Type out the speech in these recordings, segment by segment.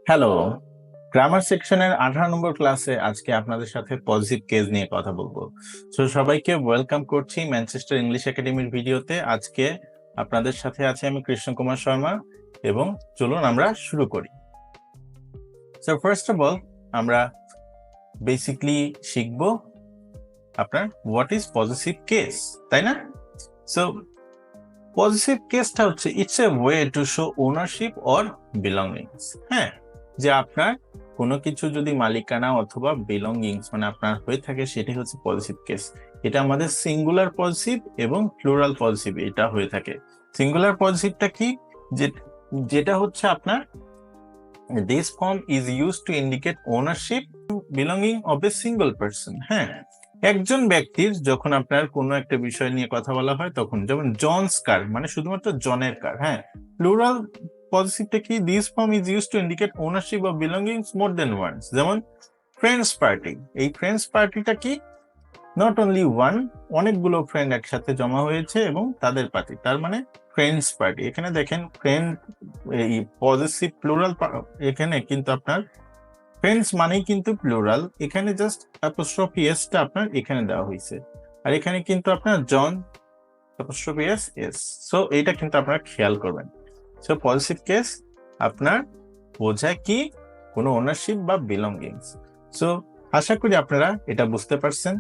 Hello, grammar সেকশনের 18 নম্বর ক্লাসে আজকে আপনাদের সাথে পজিটিভ কেস নিয়ে কথা বলবো। সো সবাইকে ওয়েলকাম করছি ম্যানচেস্টার ইংলিশ একাডেমির ভিডিওতে। আজকে আপনাদের সাথে আছি আমি কৃষ্ণ কুমার শর্মা এবং চলুন আমরা শুরু করি। সো ফার্স্ট অফ অল আমরা বেসিকলি শিখব আপনার হোয়াট ইজ পজিটিভ কেস, তাই না? সো পজিটিভ কেসটা হচ্ছে it's a way to show ownership or belongings. হ্যাঁ, যে আপনার কোনো কিছু যদি মালিকানা অথবা বিলঙ্গিংস মানে আপনার হয়ে থাকে সেটাই হচ্ছে পজিটিভ কেস। এটা আমাদের সিঙ্গুলার পজিটিভ এবং প্লুরাল পজিটিভ এটা হয়ে থাকে। সিঙ্গুলার পজিটিভটা কি, যেটা হচ্ছে আপনার this form is used to indicate ownership belonging of a single person. হ্যাঁ, একজন ব্যক্তির যখন আপনার কোনো একটা বিষয় নিয়ে কথা বলা হয় তখন, যেমন জনস কার মানে শুধুমাত্র জনের কার। হ্যাঁ, প্লুরাল পজিটিভটা কি, this form is used to indicate ownership of belongings more than ones. যেমন ফ্রেন্ডস পার্টি, এই ফ্রেন্ডস পার্টিটা কি, নট অনলি ওয়ান, অনেকগুলো ফ্রেন্ড একসাথে জমা হয়েছে এবং তাদের পার্টি, তার মানে ফ্রেন্ডস পার্টি। এখানে দেখেন ফ্রেন্ড এই পজিটিভ প্লুরাল, এখানে কিন্তু আপনার ফ্রেন্ডস মানেই কিন্তু প্লুরাল, এখানে জাস্ট অ্যাপোস্ট্রফি এসটা আপনার এখানে দেওয়া হয়েছে, আর এখানে কিন্তু আপনার জন অ্যাপোস্ট্রফি এস। সো এইটা কিন্তু আপনারা খেয়াল করবেন। সো পজিটিভ কেস আপনার বোঝায় কি, কোনো ওনারশিপ বা বিলঙ্গিংস। সো আশা করি আপনারা এটা বুঝতে পারছেন।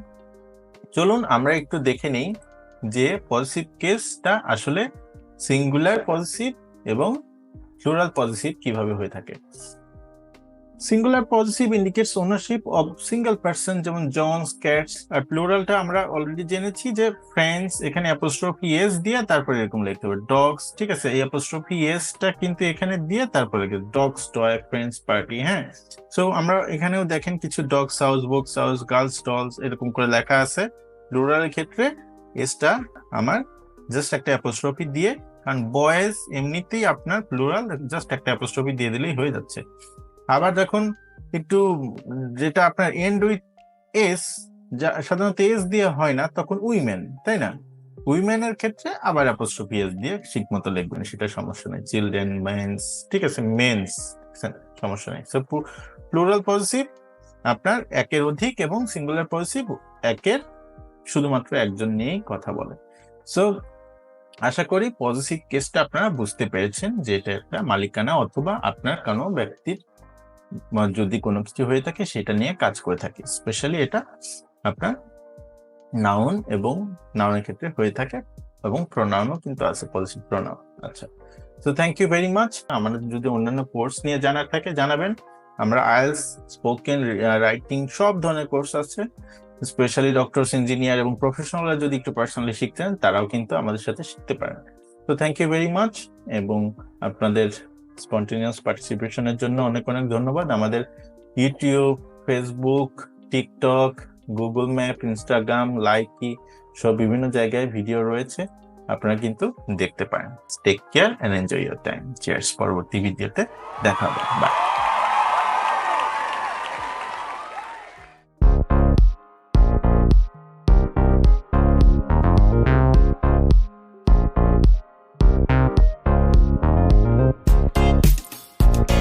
চলুন আমরা একটু দেখে নিই যে পজিটিভ কেসটা আসলে সিঙ্গুলার পজিটিভ এবং প্লুরাল পজিটিভ কিভাবে হয়ে থাকে। Singular positive indicates ownership of single person, যেমন জনস, ক্যাটস। আর প্লুরালটা আমরা অলরেডি জেনেছি যে ফ্রেন্ডস, এখানে অ্যাপোস্ট্রফি এস দিয়ে তারপরে এরকম লিখতে হবে ডগস। ঠিক আছে, এই অ্যাপোস্ট্রফি এসটা কিন্তু এখানে দিয়ে তারপরে ডগস টয়, ফ্রেন্ডস পার্টি। হ্যাঁ, সো আমরা এখানেও দেখেন কিছু dogs house, books house, girls dolls এরকম করে লেখা আছে। প্লুরালের ক্ষেত্রে এসটা আমার জাস্ট একটা অ্যাপোস্ট্রফি দিয়ে, কারণ বয়েজ এমনিতেই আপনার প্লুরাল, জাস্ট একটা অ্যাপোস্ট্রফি দিয়ে দিলেই হয়ে যাচ্ছে। আবার দেখুন একটু যেটা আপনার এন্ড উইথ এস, যা সাধারণত এস দিয়ে হয় না, তখন উইমেন, তাই না? উইমেনের ক্ষেত্রে আবার অ্যাপোস্ট্রফি এস দিয়ে ঠিক মতো লিখবেন, সেটা সমস্যা নেই। চিলড্রেন, মেন্স, ঠিক আছে, মেন্স, সমস্যা নেই। সো প্লুরাল পজিটিভ আপনার একের অধিক এবং সিঙ্গুলার পজিটিভ একের শুধুমাত্র একজন নিয়েই কথা বলে। সো আশা করি পজিটিভ কেসটা আপনারা বুঝতে পেরেছেন যে এটা একটা মালিকানা অথবা আপনার কোনো ব্যক্তির যদি কোনো কিছু হয়ে থাকে সেটা নিয়ে কাজ করে থাকে। স্পেশালি এটা আপনার নাউন এবং নাউনের ক্ষেত্রে হয়ে থাকে, এবং প্রোনাউনও কিন্তু আছে, পজিটিভ প্রোনাউন। আচ্ছা, তো থ্যাংক ইউ ভেরি মাচ। আমাদের যদি অন্যান্য কোর্স নিয়ে জানার থাকে জানাবেন। আমরা আইএলটিএস, স্পোকেন, রাইটিং সব ধরনের কোর্স আছে। স্পেশালি ডক্টরস, ইঞ্জিনিয়ার এবং প্রফেশনালরা যদি একটু পার্সোনালি শিখতেন তারাও কিন্তু আমাদের সাথে শিখতে পারেন। তো থ্যাংক ইউ ভেরি মাচ, এবং আপনাদের স্পন্টেনিয়াস পার্টিসিপেশনের জন্য অনেক অনেক ধন্যবাদ। আমাদের YouTube, Facebook, TikTok, Google map, Instagram, Likee সব বিভিন্ন জায়গায় ভিডিও রয়েছে, আপনারা কিন্তু দেখতে পারেন। Take care and enjoy your time. Cheers. পরবর্তী ভিডিওতে দেখা হবে। বাই।